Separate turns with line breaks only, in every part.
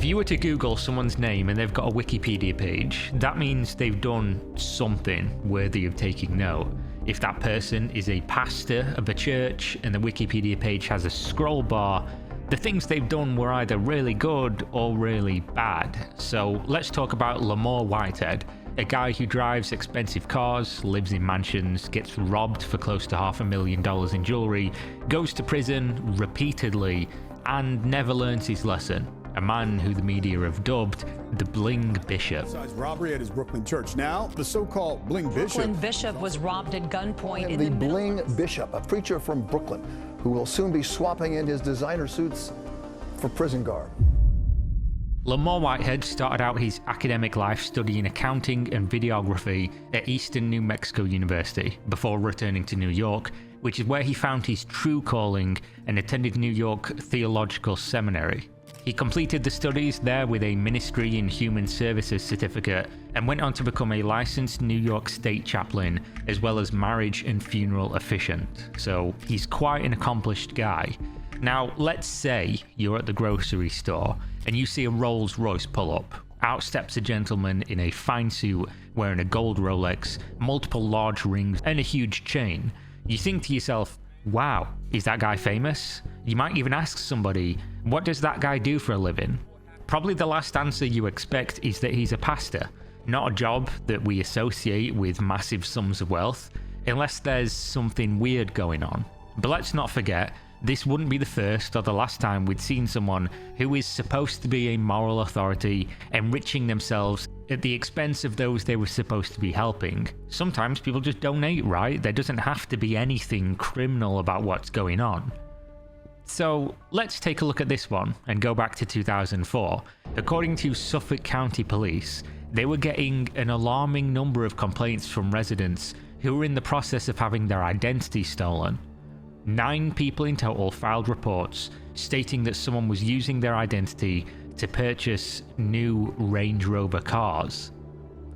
you were to Google someone's name and they've got a Wikipedia page, that means they've done something worthy of taking note. If that person is a pastor of a church and the Wikipedia page has a scroll bar, the things they've done were either really good or really bad. So let's talk about Lamar Whitehead, a guy who drives expensive cars, lives in mansions, gets robbed for close to $500,000 in jewelry, goes to prison repeatedly, and never learns his lesson. A man who the media have dubbed the Bling Bishop.
Besides robbery at his Brooklyn church. Now, the so-called Bling Bishop.
Brooklyn Bishop was robbed at gunpoint in
the Bling Bishop, a preacher from Brooklyn, who will soon be swapping in his designer suits for prison garb.
Lamar Whitehead started out his academic life studying accounting and videography at Eastern New Mexico University before returning to New York, which is where he found his true calling and attended New York Theological Seminary. He completed the studies there with a Ministry in Human Services certificate and went on to become a licensed New York State chaplain as well as marriage and funeral officiant. So he's quite an accomplished guy. Now, let's say you're at the grocery store and you see a Rolls Royce pull up. Out steps a gentleman in a fine suit wearing a gold Rolex, multiple large rings, and a huge chain. You think to yourself, wow, is that guy famous? You might even ask somebody, what does that guy do for a living? Probably the last answer you expect is that he's a pastor, not a job that we associate with massive sums of wealth, unless there's something weird going on. But let's not forget, this wouldn't be the first or the last time we'd seen someone who is supposed to be a moral authority enriching themselves at the expense of those they were supposed to be helping. Sometimes people just donate, right? There doesn't have to be anything criminal about what's going on. So let's take a look at this one and go back to 2004. According to Suffolk County Police, they were getting an alarming number of complaints from residents who were in the process of having their identity stolen. 9 people in total filed reports stating that someone was using their identity to purchase new Range Rover cars.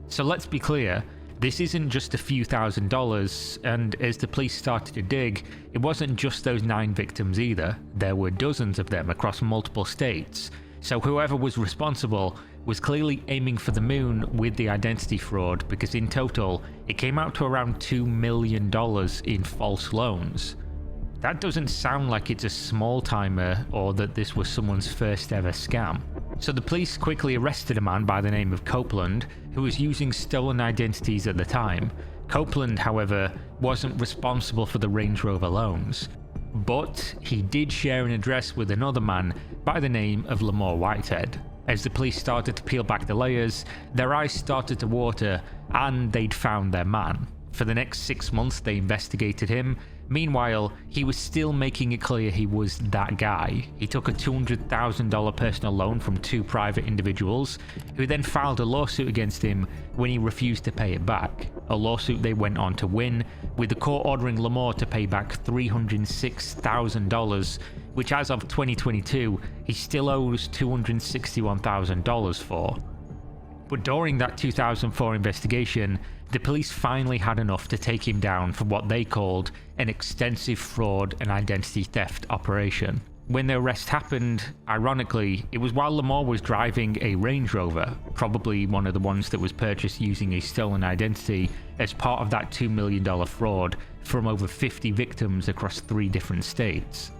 So let's be clear, this isn't just a few $1,000s, and as the police started to dig, it wasn't just those 9 victims either. There were dozens of them across multiple states. So whoever was responsible was clearly aiming for the moon with the identity fraud, because in total, it came out to around $2 million in false loans. That doesn't sound like it's a small timer or that this was someone's first ever scam. So the police quickly arrested a man by the name of Copeland, who was using stolen identities at the time. Copeland, however, wasn't responsible for the Range Rover loans, but he did share an address with another man by the name of Lamar Whitehead. As the police started to peel back the layers, their eyes started to water and they'd found their man. For the next 6 months they investigated him. Meanwhile, he was still making it clear he was that guy. He took a $200,000 personal loan from 2 private individuals, who then filed a lawsuit against him when he refused to pay it back. A lawsuit they went on to win, with the court ordering Lamar to pay back $306,000, which as of 2022, he still owes $261,000 for. But during that 2004 investigation, the police finally had enough to take him down for what they called an extensive fraud and identity theft operation. When the arrest happened, ironically, it was while Lamar was driving a Range Rover, probably one of the ones that was purchased using a stolen identity as part of that $2 million fraud from over 50 victims across 3 different states.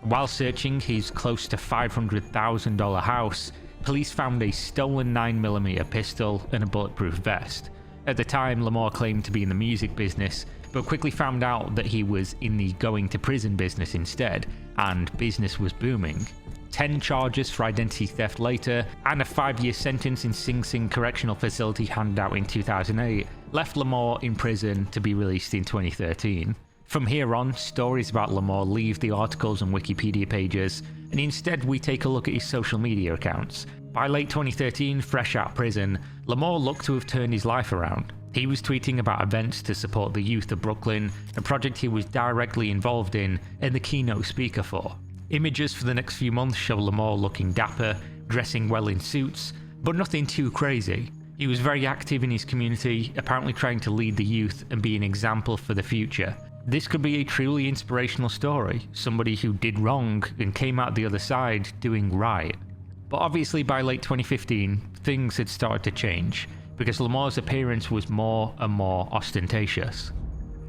While searching his close to $500,000 house, police found a stolen 9mm pistol and a bulletproof vest. At the time, Lamar claimed to be in the music business, but quickly found out that he was in the going to prison business instead, and business was booming. 10 charges for identity theft later, and a 5-year sentence in Sing Sing Correctional Facility handed out in 2008, left Lamar in prison to be released in 2013. From here on, stories about Lamar leave the articles and Wikipedia pages, and instead we take a look at his social media accounts. By late 2013, fresh out of prison, Lamar looked to have turned his life around. He was tweeting about events to support the youth of Brooklyn, a project he was directly involved in and the keynote speaker for. Images for the next few months show Lamar looking dapper, dressing well in suits, but nothing too crazy. He was very active in his community, apparently trying to lead the youth and be an example for the future. This could be a truly inspirational story, somebody who did wrong and came out the other side doing right. But obviously by late 2015, things had started to change, because Lamar's appearance was more and more ostentatious.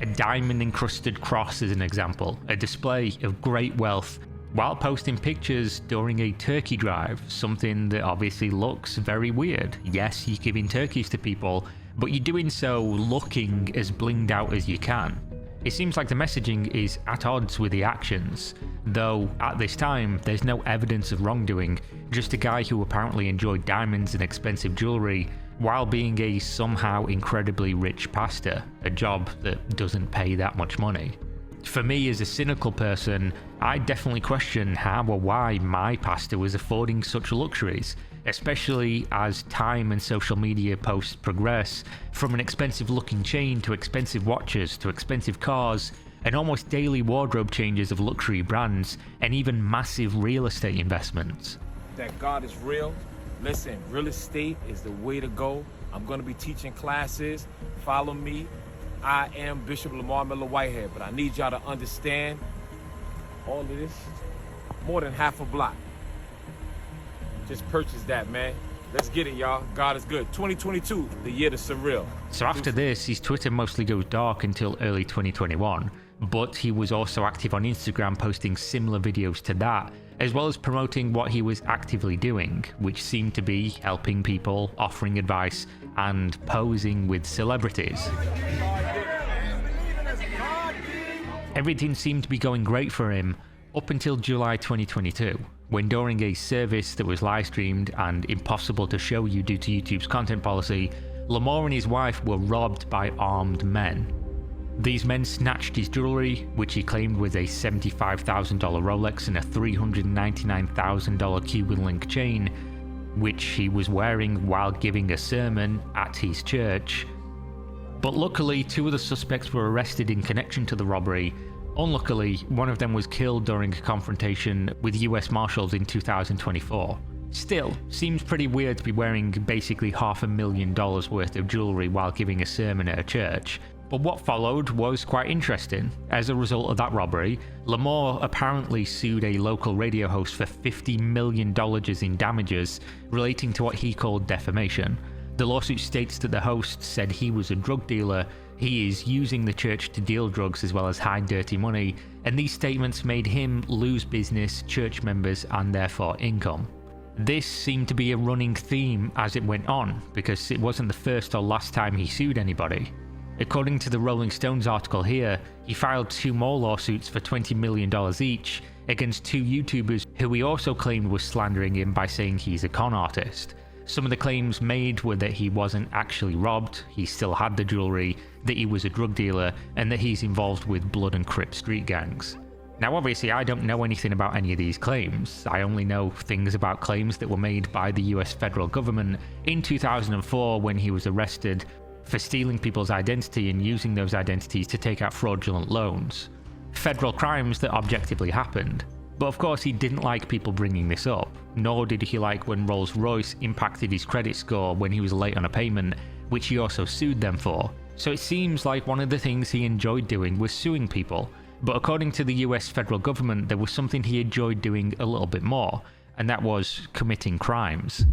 A diamond-encrusted cross is an example, a display of great wealth, while posting pictures during a turkey drive, something that obviously looks very weird. Yes, you're giving turkeys to people, but you're doing so looking as blinged out as you can. It seems like the messaging is at odds with the actions, though at this time there's no evidence of wrongdoing, just a guy who apparently enjoyed diamonds and expensive jewelry while being a somehow incredibly rich pastor, a job that doesn't pay that much money. For me as a cynical person, I definitely question how or why my pastor was affording such luxuries, especially as time and social media posts progress, from an expensive looking chain to expensive watches to expensive cars, and almost daily wardrobe changes of luxury brands, and even massive real estate investments.
That God is real. Listen, real estate is the way to go. I'm going to be teaching classes. Follow me. I am Bishop Lamar Miller Whitehead, but I need y'all to understand all of this, more than half a block. Just purchase that, man. Let's get it, y'all. God is good. 2022, the year to surreal.
So after this, his Twitter mostly goes dark until early 2021, but he was also active on Instagram posting similar videos to that, as well as promoting what he was actively doing, which seemed to be helping people, offering advice, and posing with celebrities. Everything seemed to be going great for him up until July 2022, when during a service that was live streamed and impossible to show you due to YouTube's content policy, Lamar and his wife were robbed by armed men. These men snatched his jewelry, which he claimed was a $75,000 Rolex and a $399,000 Cuban link chain, which he was wearing while giving a sermon at his church. But luckily, two of the suspects were arrested in connection to the robbery. Unluckily, one of them was killed during a confrontation with US Marshals in 2024. Still, seems pretty weird to be wearing basically $500,000 worth of jewelry while giving a sermon at a church. But what followed was quite interesting. As a result of that robbery, Lamar apparently sued a local radio host for $50 million in damages relating to what he called defamation. The lawsuit states that the host said he was a drug dealer, he is using the church to deal drugs as well as hide dirty money, and these statements made him lose business, church members, and therefore income. This seemed to be a running theme as it went on, because it wasn't the first or last time he sued anybody. According to the Rolling Stones article here, he filed 2 more lawsuits for $20 million each against 2 YouTubers who he also claimed was slandering him by saying he's a con artist. Some of the claims made were that he wasn't actually robbed, he still had the jewelry, that he was a drug dealer, and that he's involved with Blood and Crip street gangs. Now obviously I don't know anything about any of these claims. I only know things about claims that were made by the US federal government in 2004 when he was arrested for stealing people's identity and using those identities to take out fraudulent loans. Federal crimes that objectively happened. But of course he didn't like people bringing this up, nor did he like when Rolls-Royce impacted his credit score when he was late on a payment, which he also sued them for. So it seems like one of the things he enjoyed doing was suing people, but according to the US federal government there was something he enjoyed doing a little bit more, and that was committing crimes.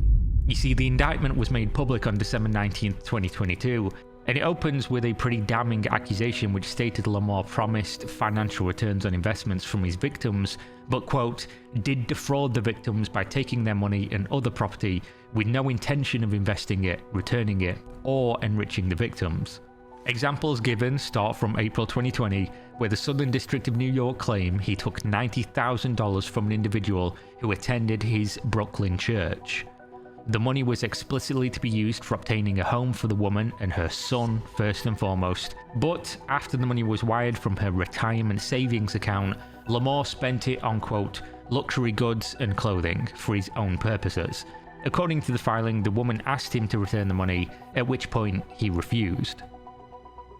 You see, the indictment was made public on December 19th, 2022, and it opens with a pretty damning accusation which stated Lamar promised financial returns on investments from his victims, but quote, did defraud the victims by taking their money and other property with no intention of investing it, returning it, or enriching the victims. Examples given start from April 2020, where the Southern District of New York claim he took $90,000 from an individual who attended his Brooklyn church. The money was explicitly to be used for obtaining a home for the woman and her son first and foremost, but after the money was wired from her retirement savings account, Lamar spent it on quote, luxury goods and clothing for his own purposes. According to the filing, the woman asked him to return the money, at which point he refused.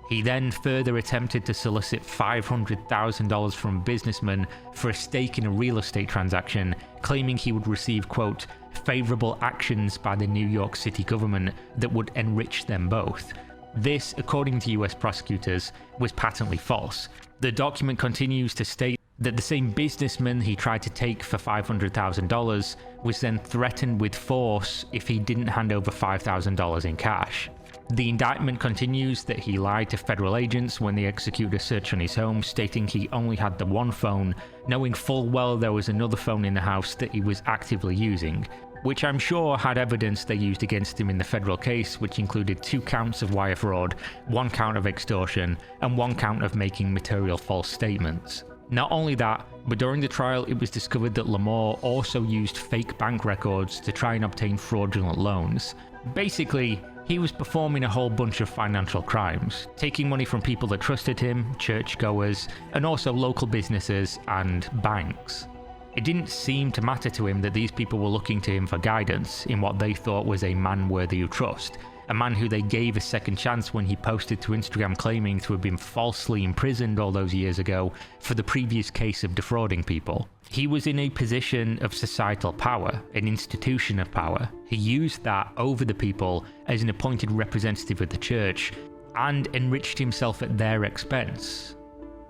He then further attempted to solicit $500,000 from a businessman for a stake in a real estate transaction, claiming he would receive, quote, favourable actions by the New York City government that would enrich them both. This, according to US prosecutors, was patently false. The document continues to state that the same businessman he tried to take for $500,000 was then threatened with force if he didn't hand over $5,000 in cash. The indictment continues that he lied to federal agents when they executed a search on his home, stating he only had the one phone, knowing full well there was another phone in the house that he was actively using, which I'm sure had evidence they used against him in the federal case, which included 2 counts of wire fraud, 1 count of extortion, and 1 count of making material false statements. Not only that, but during the trial it was discovered that Lamar also used fake bank records to try and obtain fraudulent loans. Basically, he was performing a whole bunch of financial crimes, taking money from people that trusted him, churchgoers, and also local businesses and banks. It didn't seem to matter to him that these people were looking to him for guidance in what they thought was a man worthy of trust, a man who they gave a second chance when he posted to Instagram claiming to have been falsely imprisoned all those years ago for the previous case of defrauding people. He was in a position of societal power, an institution of power. He used that over the people as an appointed representative of the church and enriched himself at their expense.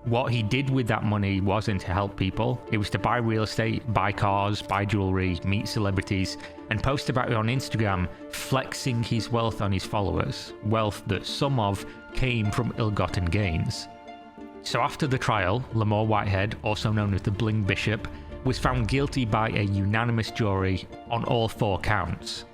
What he did with that money wasn't to help people, it was to buy real estate, buy cars, buy jewelry, meet celebrities, and post about it on Instagram, flexing his wealth on his followers, wealth that some of came from ill-gotten gains. So after the trial, Lamar Whitehead, also known as the Bling Bishop, was found guilty by a unanimous jury on all 4 counts.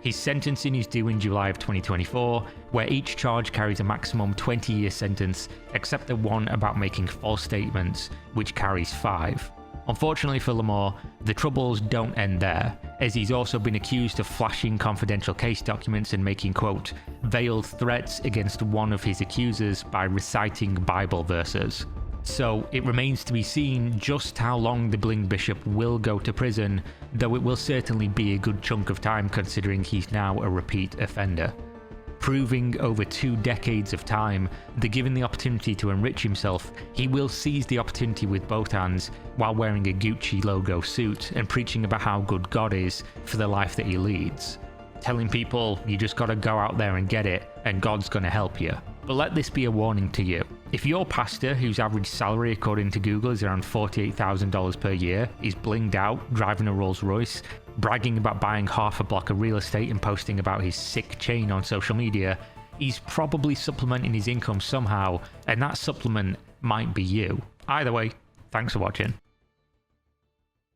His sentencing is due in July of 2024, where each charge carries a maximum 20-year sentence, except the one about making false statements, which carries 5. Unfortunately for Lamar, the troubles don't end there, as he's also been accused of flashing confidential case documents and making, quote, veiled threats against one of his accusers by reciting Bible verses. So it remains to be seen just how long the Bling Bishop will go to prison, though it will certainly be a good chunk of time considering he's now a repeat offender. Proving over 2 decades of time that given the opportunity to enrich himself, he will seize the opportunity with both hands while wearing a Gucci logo suit and preaching about how good God is for the life that he leads. Telling people you just gotta go out there and get it and God's gonna help you. But let this be a warning to you. If your pastor, whose average salary according to Google is around $48,000 per year, is blinged out, driving a Rolls Royce, bragging about buying half a block of real estate and posting about his sick chain on social media, he's probably supplementing his income somehow, and that supplement might be you. Either way, thanks for watching.